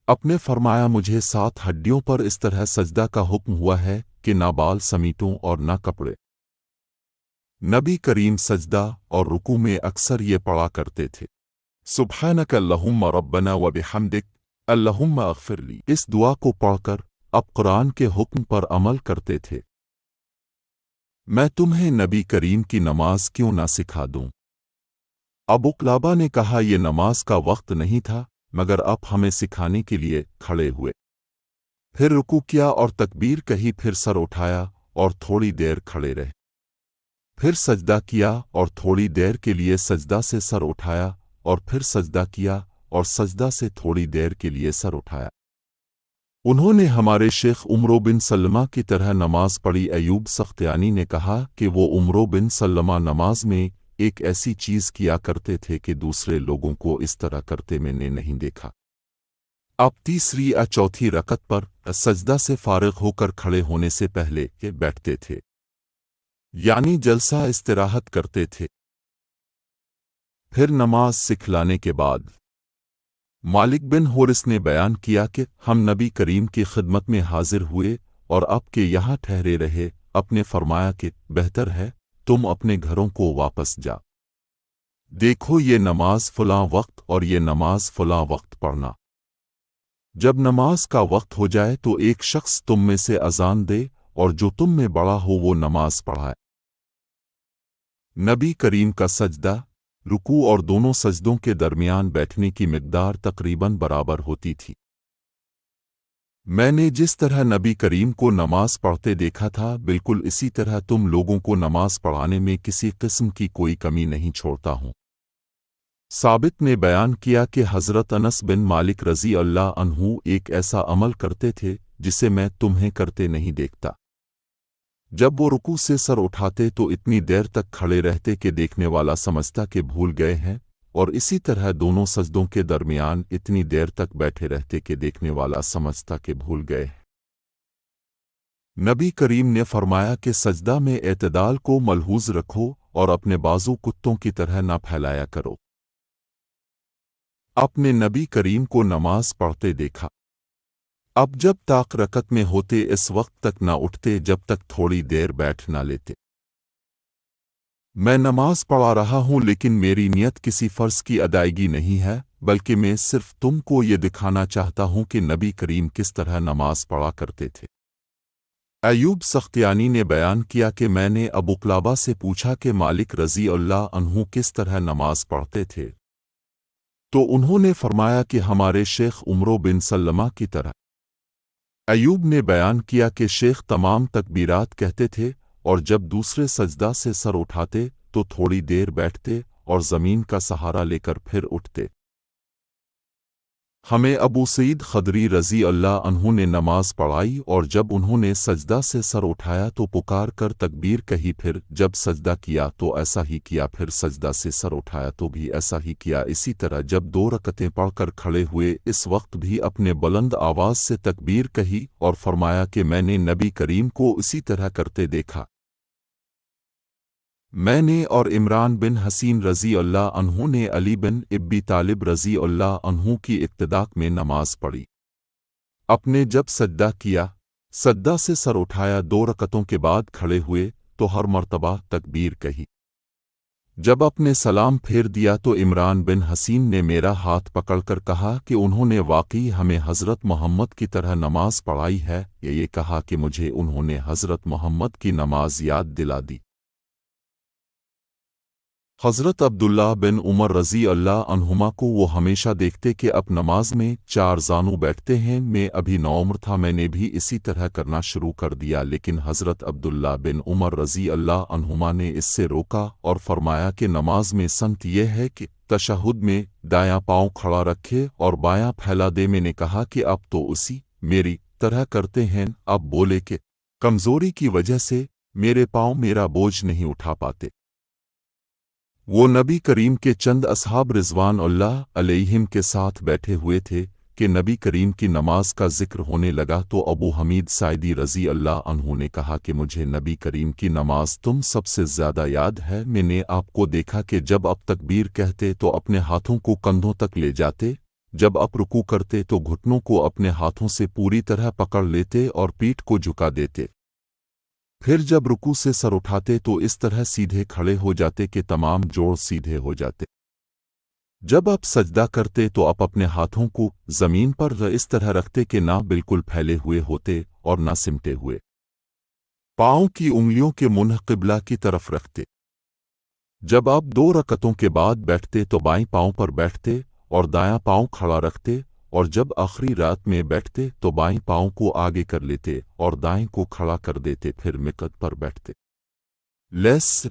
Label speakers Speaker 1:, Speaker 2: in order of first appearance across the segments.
Speaker 1: अपने फरमाया मुझे 7 हड्डियों पर इस तरह सजदा का हुक्म हुआ है कि ना बाल समीटों और ना कपड़े। नबी करीम सजदा और रुकू में अक्सर ये पढ़ा करते थे, सुब्हानक अल्लाहुम्मा रब्बना व बिहम्दिक अल्लाहुम्मा अग़फ़िर ली। इस दुआ को पढ़कर अब कुरान के हुक्म पर अमल करते थे। मैं तुम्हें नबी करीम की नमाज क्यों ना सिखा दूं? अबू क़िलाबा ने कहा, ये नमाज का वक्त नहीं था, मगर अब हमें सिखाने के लिए खड़े हुए। फिर रुकू किया और तकबीर कही, फिर सर उठाया और थोड़ी देर खड़े रहे। फिर सजदा किया और थोड़ी देर के लिए सजदा से सर उठाया और फिर सजदा किया और सजदा से थोड़ी देर के लिए सर उठाया। उन्होंने हमारे शेख उमरो बिन सल्लमा की तरह नमाज पढ़ी। अयूब सख्तियानी ने कहा कि वो उमरो बिन सल्लमा नमाज में एक ऐसी चीज़ किया करते थे कि दूसरे लोगों को इस तरह करते मैंने नहीं देखा। अब तीसरी या चौथी रकत पर सजदा से फारिग होकर खड़े होने से पहले के बैठते थे, यानी जलसा इस्तिराहत करते थे। फिर नमाज सिखलाने के बाद मालिक बिन होरिस ने बयान किया कि हम नबी करीम की खिदमत में हाजिर हुए और अब के यहाँ ठहरे रहे। अपने फरमाया कि बेहतर है तुम अपने घरों को वापस जा। देखो ये नमाज फलां वक्त और ये नमाज फलां वक्त पढ़ना। जब नमाज का वक्त हो जाए तो एक शख्स तुम में से अजान दे और जो तुम में बड़ा हो वो नमाज पढ़ाए। नबी करीम का सजदा, रुकू और दोनों सजदों के दरमियान बैठने की मिक़दार तकरीबन बराबर होती थी। मैंने जिस तरह नबी करीम को नमाज पढ़ते देखा था, बिल्कुल इसी तरह तुम लोगों को नमाज पढ़ाने में किसी किस्म की कोई कमी नहीं छोड़ता हूँ। साबित ने बयान किया कि हज़रत अनस बिन मालिक रज़ी अल्लाह अन्हु एक ऐसा अमल करते थे जिसे मैं तुम्हें करते नहीं देखता। जब वो रुकू से सर उठाते तो इतनी देर तक खड़े रहते कि देखने वाला समझता कि भूल गए हैं, और इसी तरह दोनों सजदों के दरमियान इतनी देर तक बैठे रहते कि देखने वाला समझता कि भूल गए। नबी करीम ने फरमाया कि सजदा में एतदाल को मलहूज रखो और अपने बाजू कुत्तों की तरह ना फैलाया करो। अपने नबी करीम को नमाज पढ़ते देखा। अब जब ताक रकत में होते इस वक्त तक ना उठते जब तक थोड़ी देर बैठ ना लेते। मैं नमाज पढ़ा रहा हूँ लेकिन मेरी नियत किसी फ़र्ज की अदायगी नहीं है, बल्कि मैं सिर्फ तुमको ये दिखाना चाहता हूँ कि नबी करीम किस तरह नमाज पढ़ा करते थे। अयूब सख्तियानी ने बयान किया कि मैंने अबू क़िलाबा से पूछा कि मालिक रज़ी अल्लाह अन्हु किस तरह नमाज पढ़ते थे, तो उन्होंने फरमाया कि हमारे शेख उमरो बिन सल्लमा की तरह। अयूब ने बयान किया कि शेख तमाम तकबीरात कहते थे और जब दूसरे सजदा से सर उठाते तो थोड़ी देर बैठते और ज़मीन का सहारा लेकर फिर उठते। हमें अबू सईद खदरी रज़ी अल्लाह अन्हु ने नमाज पढ़ाई और जब उन्होंने सजदा से सर उठाया तो पुकार कर तकबीर कही, फिर जब सजदा किया तो ऐसा ही किया, फिर सजदा से सर उठाया तो भी ऐसा ही किया। इसी तरह जब 2 रकतें पढ़कर खड़े हुए इस वक्त भी अपने बुलंद आवाज़ से तकबीर कही और फरमाया कि मैंने नबी करीम को इसी तरह करते देखा। मैंने और इमरान बिन हसीन रज़ी अल्लाह अन्हु ने अली बिन अबी तालिब रज़ी अल्लाह अन्हु की इक्तिदाक में नमाज पढ़ी। अपने जब सजदा किया, सजदा से सर उठाया, 2 रकतों के बाद खड़े हुए तो हर मर्तबा तकबीर कही। जब अपने सलाम फेर दिया तो इमरान बिन हसीन ने मेरा हाथ पकड़कर कहा कि उन्होंने वाकई हमें हज़रत मोहम्मद की तरह नमाज पढ़ाई है। ये कहा कि मुझे उन्होंने हज़रत मोहम्मद की नमाज याद दिला दी। हज़रत अब्दुल्लाह बिन उमर रज़ी अल्लाह अन्हुमा को वो हमेशा देखते कि अब नमाज में 4 जानू बैठते हैं। मैं अभी नौउम्र था, मैंने भी इसी तरह करना शुरू कर दिया, लेकिन हज़रत अब्दुल्लाह बिन उमर रज़ी अल्लाह अन्हुमा ने इससे रोका और फरमाया कि नमाज में संत यह है कि तशहुद में दायां पाँव खड़ा रखे और बायां फैला दे। मैंने कहा कि अब तो उसी मेरी तरह करते हैं। अब बोले कि कमज़ोरी की वजह से मेरे पाँव मेरा बोझ नहीं उठा पाते। वो नबी करीम के चंद असहाब रिज़वान अल्लाह अलैहिम के साथ बैठे हुए थे कि नबी करीम की नमाज का जिक्र होने लगा तो अबू हमीद साइदी रज़ी अल्लाह अन्हु ने कहा कि मुझे नबी करीम की नमाज तुम सबसे ज़्यादा याद है। मैंने आपको देखा कि जब अब तकबीर कहते तो अपने हाथों को कंधों तक ले जाते, جب آپ رکوع کرتے تو گھٹنوں کو اپنے ہاتھوں سے پوری طرح پکڑ لیتے اور پیٹھ کو جھکا دیتے۔ پھر جب رکوع سے سر اٹھاتے تو اس طرح سیدھے کھڑے ہو جاتے کہ تمام جوڑ سیدھے ہو جاتے۔ جب آپ سجدہ کرتے تو آپ اپنے ہاتھوں کو زمین پر اس طرح رکھتے کہ نہ بالکل پھیلے ہوئے ہوتے اور نہ سمٹے ہوئے۔ پاؤں کی انگلیوں کے منہ قبلہ کی طرف رکھتے۔ جب آپ 2 رکعتوں کے بعد بیٹھتے تو بائیں پاؤں پر بیٹھتے اور دایاں پاؤں کھڑا رکھتے، اور جب آخری رات میں بیٹھتے تو بائیں پاؤں کو آگے کر لیتے اور دائیں کو کھڑا کر دیتے، پھر مقعد پر بیٹھتے۔ لیس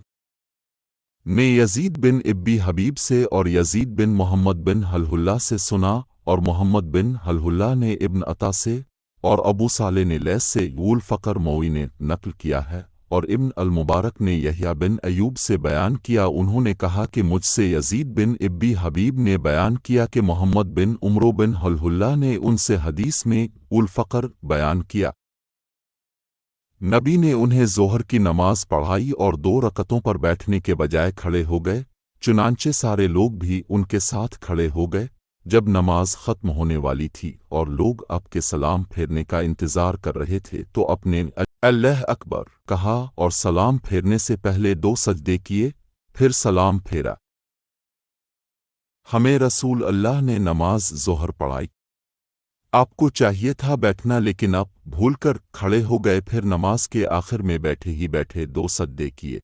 Speaker 1: میں یزید بن ابی حبیب سے اور یزید بن محمد بن حلحلہ سے سنا، اور محمد بن حلحلہ نے ابن عطا سے، اور ابو صالح نے لیس سے غول فقر موئی نے نقل کیا ہے، اور ابن المبارک نے یحییٰ بن ایوب سے بیان کیا، انہوں نے کہا کہ مجھ سے یزید بن ابی حبیب نے بیان کیا کہ محمد بن عمرو بن حلحلہ نے ان سے حدیث میں غول فقر بیان کیا۔ نبی نے انہیں ظہر کی نماز پڑھائی اور 2 رکعتوں پر بیٹھنے کے بجائے کھڑے ہو گئے، چنانچہ سارے لوگ بھی ان کے ساتھ کھڑے ہو گئے۔ جب نماز ختم ہونے والی تھی اور لوگ آپ کے سلام پھیرنے کا انتظار کر رہے تھے تو اپنے اللہ اکبر کہا اور سلام پھیرنے سے پہلے 2 سجدے کیے، پھر سلام پھیرا۔ ہمیں رسول اللہ نے نماز ظہر پڑھائی۔ آپ کو چاہیے تھا بیٹھنا، لیکن آپ بھول کر کھڑے ہو گئے، پھر نماز کے آخر میں بیٹھے ہی بیٹھے 2 سجدے کیے۔